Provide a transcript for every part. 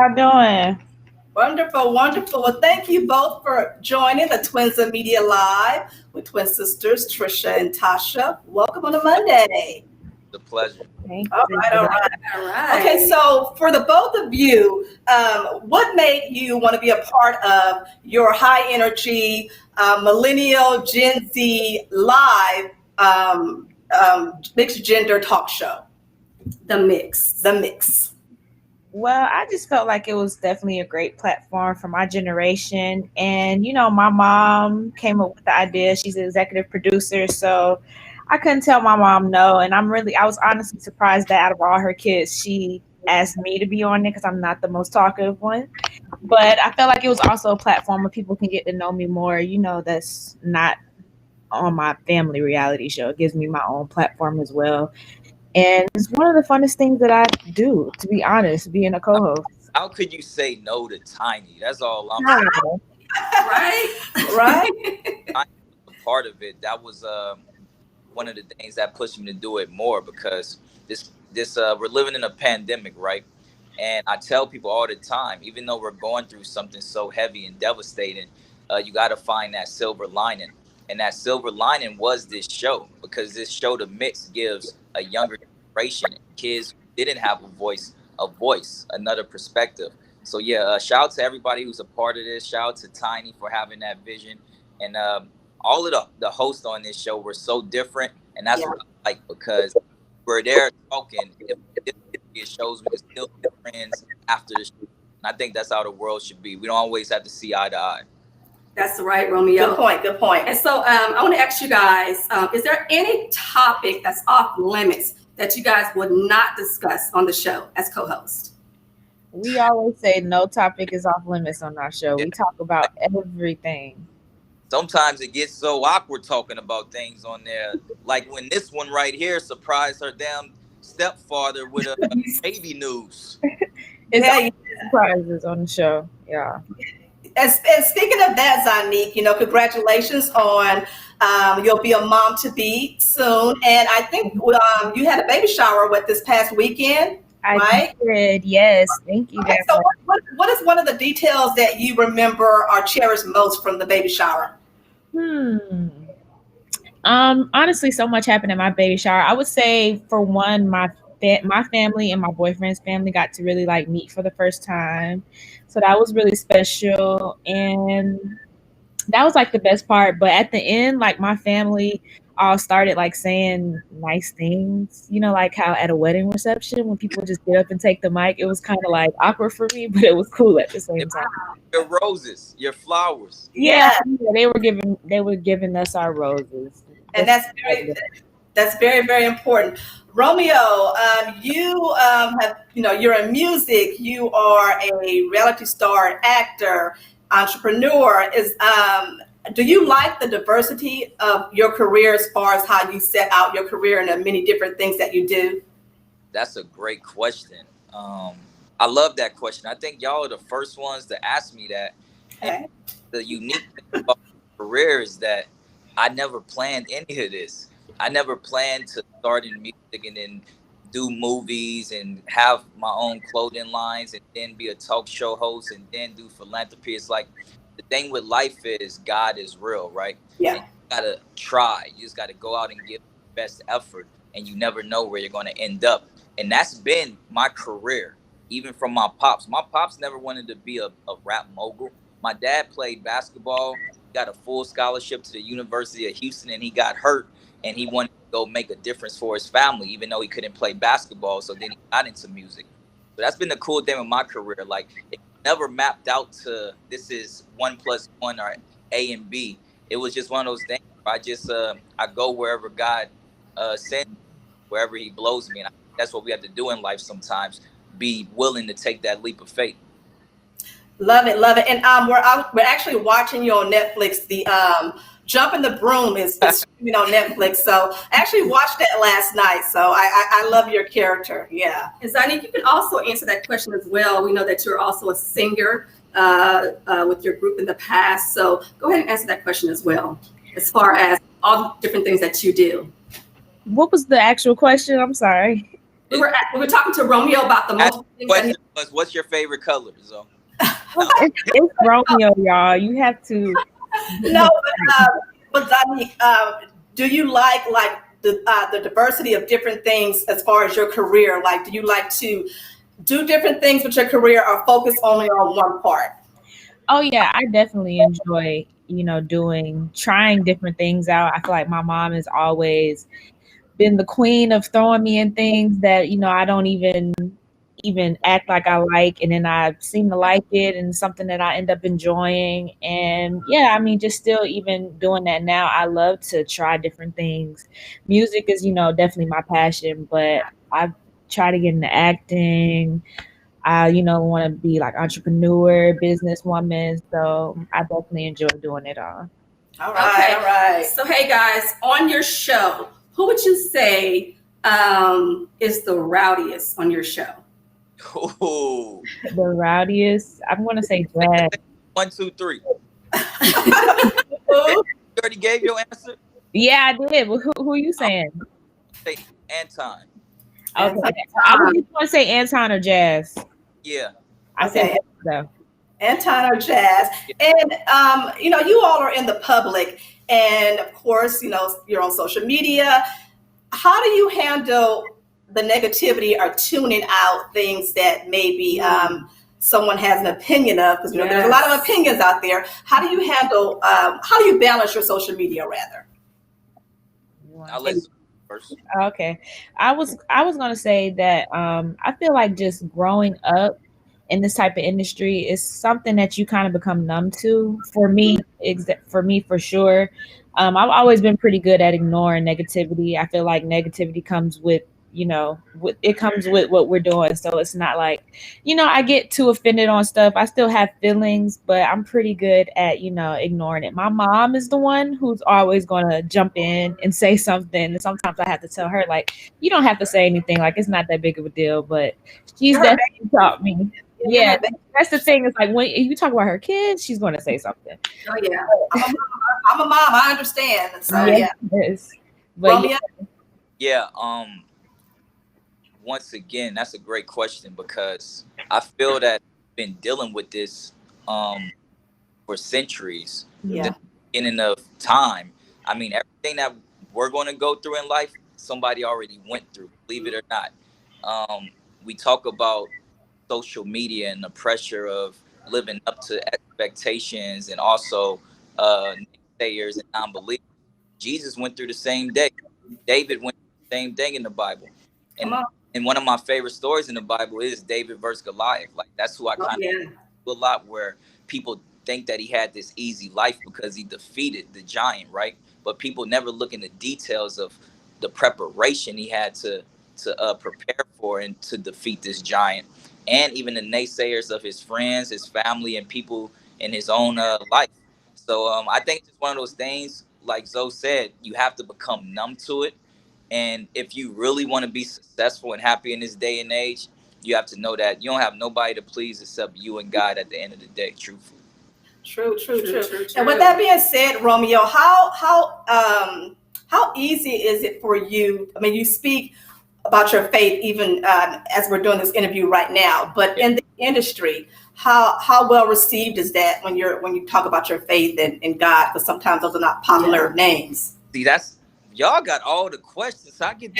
y'all doing? Wonderful, wonderful. Well, thank you both for joining the Twins of Media Live with twin sisters Trisha and Tasha. Welcome on a Monday. The pleasure. Thank All you. right, all right. All right. Okay, so for the both of you, what made you want to be a part of your high energy millennial Gen Z live mixed gender talk show? The mix. The mix. Well, I just felt like it was definitely a great platform for my generation. And, my mom came up with the idea. She's an executive producer. So I couldn't tell my mom no. And I was honestly surprised that out of all her kids, she asked me to be on it because I'm not the most talkative one. But I felt like it was also a platform where people can get to know me more, that's not on my family reality show. It gives me my own platform as well. And it's one of the funnest things that I do, to be honest, being a co-host. How could you say no to Tiny? That's all I'm Wow. Right? Right? a part of it. That was one of the things that pushed me to do it more because this we're living in a pandemic, right? And I tell people all the time, even though we're going through something so heavy and devastating, you got to find that silver lining. And that silver lining was this show, because this show, The Mix, gives a younger generation, kids who didn't have a voice, another perspective. So yeah, shout out to everybody who's a part of this. Shout out to Tiny for having that vision. And all of the hosts on this show were so different. And that's what I like, because we're there talking. It shows we can still be friends after the show. And I think that's how the world should be. We don't always have to see eye to eye. That's right, Romeo. Good point, good point. And so I want to ask you guys, is there any topic that's off limits that you guys would not discuss on the show as co-host? We always say no topic is off limits on our show. We talk about everything. Sometimes it gets so awkward talking about things on there. Like when this one right here surprised her damn stepfather with a baby news. It's always surprises on the show. Yeah. And speaking of that, Zonnique, congratulations on you'll be a mom to be soon. And I think you had a baby shower this past weekend, right? I did, yes. Thank you. Okay, so what is one of the details that you remember or cherish most from the baby shower? Honestly, so much happened in my baby shower. I would say, for one, my family and my boyfriend's family got to really meet for the first time. So that was really special. And that was the best part. But at the end, my family all started saying nice things, like how at a wedding reception, when people just get up and take the mic, it was kind of awkward for me, but it was cool at the same time. Your roses, your flowers. Yeah, they were giving us our roses. And that's very, very important. Romeo, you have, you're in music, you are a reality star, actor, entrepreneur. Do you like the diversity of your career as far as how you set out your career and the many different things that you do? That's a great question. I love that question. I think y'all are the first ones to ask me that. Okay. And the unique thing about my career is that I never planned any of this. I never planned to start in music and then do movies and have my own clothing lines and then be a talk show host and then do philanthropy. It's the thing with life is God is real, right? Yeah. And you gotta try. You just gotta go out and give the best effort, and you never know where you're gonna end up. And that's been my career, even from my pops. My pops never wanted to be a rap mogul. My dad played basketball, got a full scholarship to the University of Houston, and he got hurt. And he wanted to go make a difference for his family, even though he couldn't play basketball. So then he got into music. So that's been the cool thing with my career. It never mapped out to this is 1 + 1 or A and B. It was just one of those things where I go wherever God sends, wherever he blows me. And that's what we have to do in life sometimes, be willing to take that leap of faith. Love it, love it. And we're actually watching you on Netflix. The Jump in the Broom is streaming on Netflix. So I actually watched that last night. So I love your character. Yeah. And Zonnique, you can also answer that question as well. We know that you're also a singer with your group in the past. So go ahead and answer that question as well, as far as all the different things that you do. What was the actual question? I'm sorry. We were talking to Romeo about the multiple things that Question was, what's your favorite color? So It's Romeo, y'all. You have to. No, but Zonnique, do you like the diversity of different things as far as your career? Like, do you like to do different things with your career, or focus only on one part? Oh yeah, I definitely enjoy, trying different things out. I feel like my mom has always been the queen of throwing me in things that, I don't even act like I like, and then I seem to like it and something that I end up enjoying. And yeah, I mean, just still even doing that now, I love to try different things. Music is, definitely my passion, but I try to get into acting. I, want to be like entrepreneur, businesswoman. So I definitely enjoy doing it all. All right, Okay. all right. So, hey guys, on your show, who would you say is the rowdiest on your show? ooh. The rowdiest, I'm going to say Jazz. 1, 2, 3. Who? You already gave your answer. Yeah, I did. But who are you saying? Say Anton. Okay. Anton. I was just going to say Anton or Jazz. Yeah. I said Okay. Jazz, though. Anton or Jazz. And you all are in the public, and of course, you're on social media. How do you handle the negativity or tuning out things that maybe someone has an opinion of? Because there's a lot of opinions out there. How do you handle? How do you balance your social media, rather? I'll let Zoe first. Okay. I was gonna say that I feel like just growing up in this type of industry is something that you kind of become numb to. For me, for sure. I've always been pretty good at ignoring negativity. I feel like negativity comes with, it comes with what we're doing. So it's not like, I get too offended on stuff. I still have feelings, but I'm pretty good at, ignoring it. My mom is the one who's always going to jump in and say something. And sometimes I have to tell her, like, you don't have to say anything. Like, it's not that big of a deal. But she's definitely taught me. Yeah, that's the thing. It's like when you talk about her kids, she's going to say something. Oh yeah, I'm a mom. I understand. So Yes, yes. But Romeo. Yeah. Once again, that's a great question, because I feel that I've been dealing with this for centuries. Yeah. The beginning of time. I mean, everything that we're going to go through in life, somebody already went through, believe it or not. We talk about social media and the pressure of living up to expectations, and also naysayers and non-believers. Jesus went through the same day. David went through the same thing in the Bible. Come And on. and one of my favorite stories in the Bible is David versus Goliath. Like, that's who I kind of do a lot, where people think that he had this easy life because he defeated the giant, right? But people never look in the details of the preparation he had to prepare for and to defeat this giant, and even the naysayers of his friends, his family, and people in his own life. So I think it's just one of those things, like Zoe said, you have to become numb to it. And if you really want to be successful and happy in this day and age, you have to know that you don't have nobody to please except you and God at the end of the day, truthfully. True. And with that being said, Romeo, how easy is it for you? I mean, you speak about your faith even as we're doing this interview right now, but in the industry, how well received is that when you talk about your faith in God? Because sometimes those are not popular names. See, that's y'all got all the questions. So I get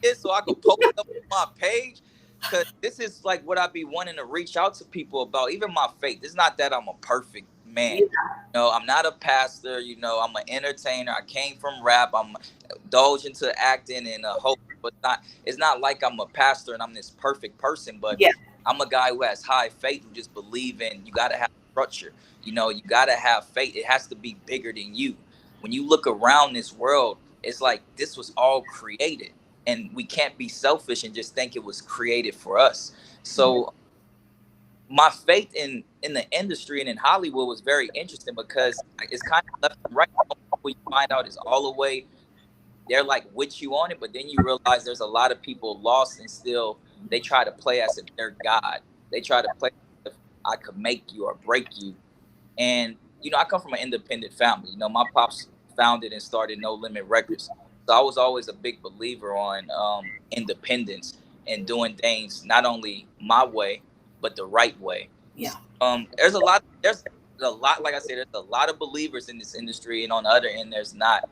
this so I can post up on my page. Because this is like what I be wanting to reach out to people about, even my faith. It's not that I'm a perfect man. I'm not a pastor. I'm an entertainer. I came from rap. I'm indulged into acting and hope. But it's not like I'm a pastor and I'm this perfect person. But I'm a guy who has high faith, who just believe in, you got to have structure. You got to have faith. It has to be bigger than you. When you look around this world, it's like this was all created. And we can't be selfish and just think it was created for us. So my faith in the industry and in Hollywood was very interesting, because it's kind of left and right. When you find out it's all the way, they're like with you on it, but then you realize there's a lot of people lost, and still they try to play as if they're God. They try to play as if I could make you or break you. And I come from an independent family. My pops founded and started No Limit Records. So I was always a big believer on independence and doing things not only my way but the right way. Yeah. There's a lot, like I said, there's a lot of believers in this industry, and on the other end there's not.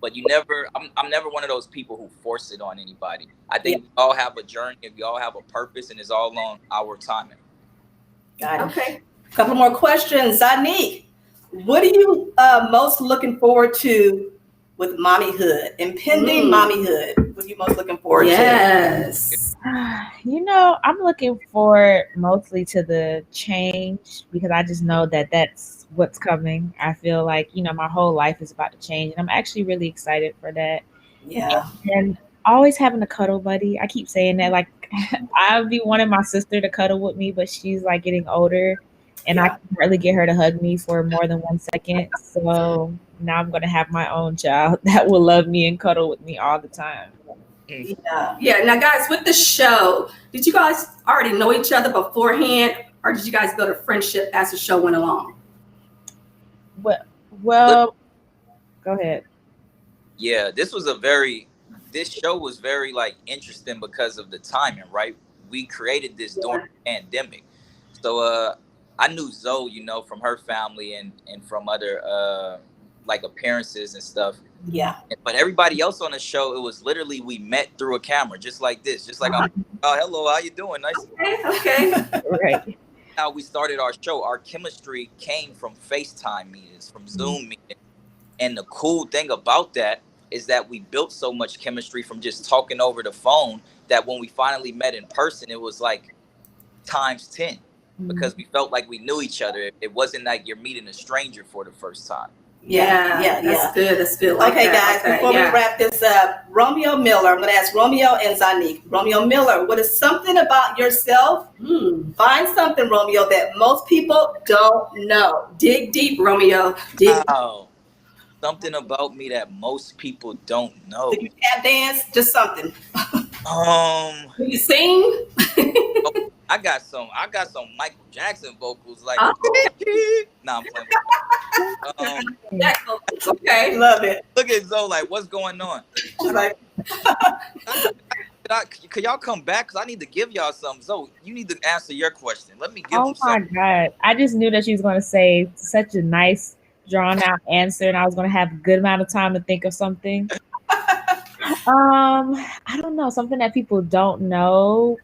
But I'm never one of those people who force it on anybody. I think we all have a journey, and we all have a purpose, and it's all on our timing. Got it. Okay. A couple more questions. Zonnique, what are you most looking forward to with mommyhood, impending mommyhood? What are you most looking forward to? Yes. I'm looking forward mostly to the change because I just know that that's what's coming. I feel like, my whole life is about to change, and I'm actually really excited for that. Yeah. And always having a cuddle buddy. I keep saying that, like, I'll be wanting my sister to cuddle with me, but she's like getting older, and I Yeah. can hardly get her to hug me for more than 1 second. So now I'm going to have my own child that will love me and cuddle with me all the time. Yeah. Yeah. Now, guys, with the show, did you guys already know each other beforehand, or did you guys build a friendship as the show went along? Well, go ahead. Yeah, this show was very like interesting because of the timing, right? We created this during the pandemic. So I knew Zoe, from her family and from other like appearances and stuff. Yeah. But everybody else on the show, it was literally we met through a camera, just like this, just like I'm. Oh, hello, how you doing? Nice. Okay. Right. How we started our show, our chemistry came from FaceTime meetings, from Zoom meetings, and the cool thing about that is that we built so much chemistry from just talking over the phone that when we finally met in person, it was like times 10 because we felt like we knew each other. It wasn't like you're meeting a stranger for the first time. Yeah. That's good. That's good. Like Okay, that. guys, before we wrap this up, Romeo Miller, I'm going to ask Romeo and Zonnique. Romeo Miller, what is something about yourself? Find something, Romeo, that most people don't know. Dig deep, Romeo. Dig. Wow. Something about me that most people don't know. Did you tap dance? Just something. Do you sing? I got some Michael Jackson vocals, like. Nah, I'm playing. Okay. Love it. Look at Zoe, like, what's going on? She's like, Could y'all come back? Because I need to give y'all something. Zoe, you need to answer your question. Let me give you my something. God. I just knew that she was going to say such a nice, drawn out answer, and I was going to have a good amount of time to think of something. I don't know. Something that people don't know.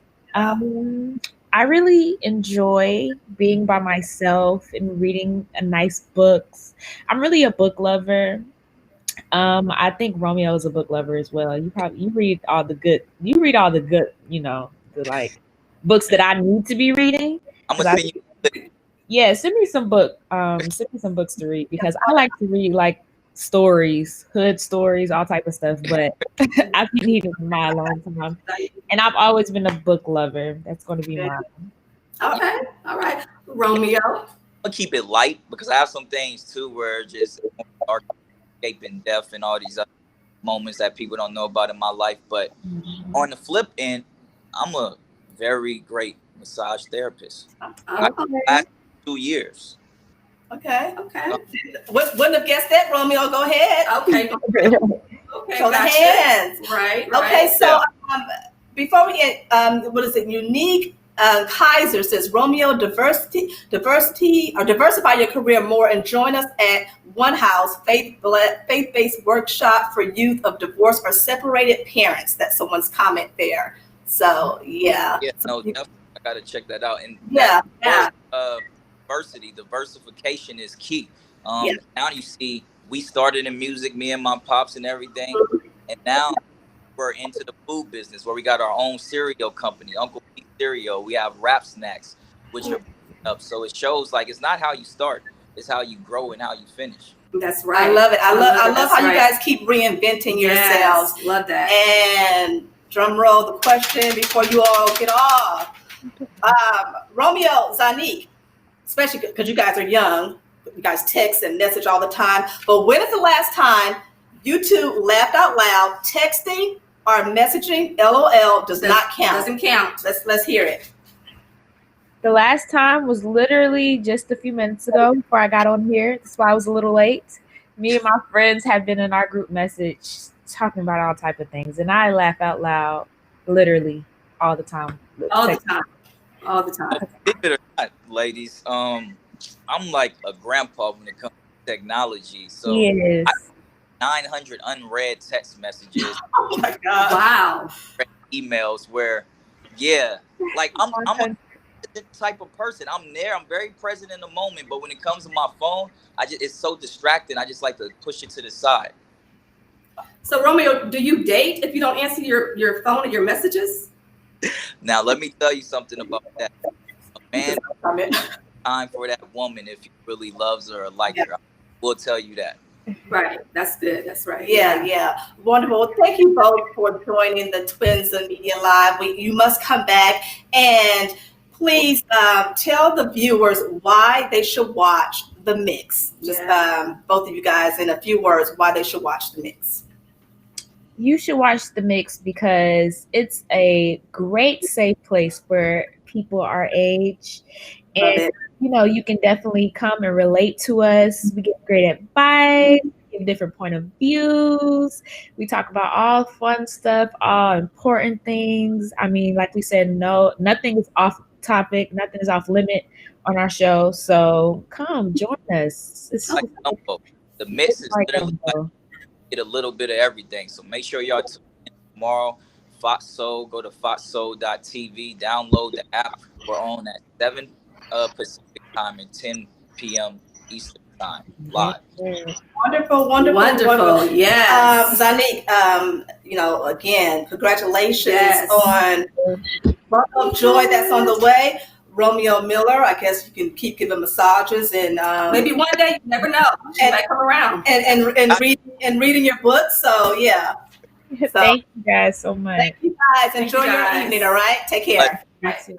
I really enjoy being by myself and reading nice books. I'm really a book lover. I think Romeo is a book lover as well. You read all the good, the like books that I need to be reading. I'm gonna send you. Yeah, send me some books to read because I like to read like stories, hood stories, all type of stuff. But I've been needing mine a long time, and I've always been a book lover. That's going to be mine. Okay, all right, Romeo. I'll keep it light because I have some things too where just escaping death and all these other moments that people don't know about in my life. But on the flip end, I'm a very great massage therapist. Last 2 years. Okay. Wouldn't have guessed that, Romeo. Go ahead. Okay. Show the hands. Right. Okay. So before we get, what is it? Unique. Kaiser says, Romeo, diversify your career more and join us at One House, faith-based workshop for youth of divorced or separated parents. That's someone's comment there. So, yeah. Yeah, no, definitely. I got to check that out. And diversification is key. Now you see, we started in music, me and my pops and everything. And now we're into the food business where we got our own cereal company, Uncle P Cereal. We have Rap Snacks, which are up. So it shows like it's not how you start, it's how you grow and how you finish. That's right. I love it. I love how you guys keep reinventing yourselves. Love that. And drum roll the question before you all get off. Romeo, Zonnique, especially because you guys are young, you guys text and message all the time. But when is the last time you two laughed out loud? Texting or messaging, LOL, does not count. Doesn't count. Let's hear it. The last time was literally just a few minutes ago before I got on here. That's why I was a little late. Me and my friends have been in our group message talking about all type of things, and I laugh out loud literally all the time. All the time. All the Well, time. believe it or not, ladies, I'm like a grandpa when it comes to technology. So Yes. I have 900 unread text messages, Oh my God. Wow. emails where, yeah, like I'm a type of person. I'm there. I'm very present in the moment. But when it comes to my phone, it's so distracting. I just like to push it to the side. So Romeo, do you date if you don't answer your phone or your messages? Now, let me tell you something about that. A man time for that woman if he really loves her or likes her. I will tell you that. Right. That's good. That's right. Yeah. Wonderful. Thank you both for joining the Twins of Media Live. You must come back and please tell the viewers why they should watch The Mix. Just both of you guys in a few words why they should watch The Mix. You should watch The Mix because it's a great safe place where people our age, and you can definitely come and relate to us. We get great advice, give different point of views. We talk about all fun stuff, all important things. I mean, like we said, nothing is off topic, nothing is off limit on our show. So come join us. It's like gumbo. The Mix is literally like get a little bit of everything. So make sure y'all tune in tomorrow. Fox Soul, go to foxsoul.tv, download the app. We're on at 7 Pacific time and 10 p.m. Eastern time live. Wonderful. Yes. Zonnique, again, congratulations on Buckle of Joy that's on the way. Romeo Miller, I guess you can keep giving massages and maybe one day, you never know. She might come around. And reading your books. So yeah. Thank you guys so much. Thank you guys. Enjoy your evening, all right? Take care.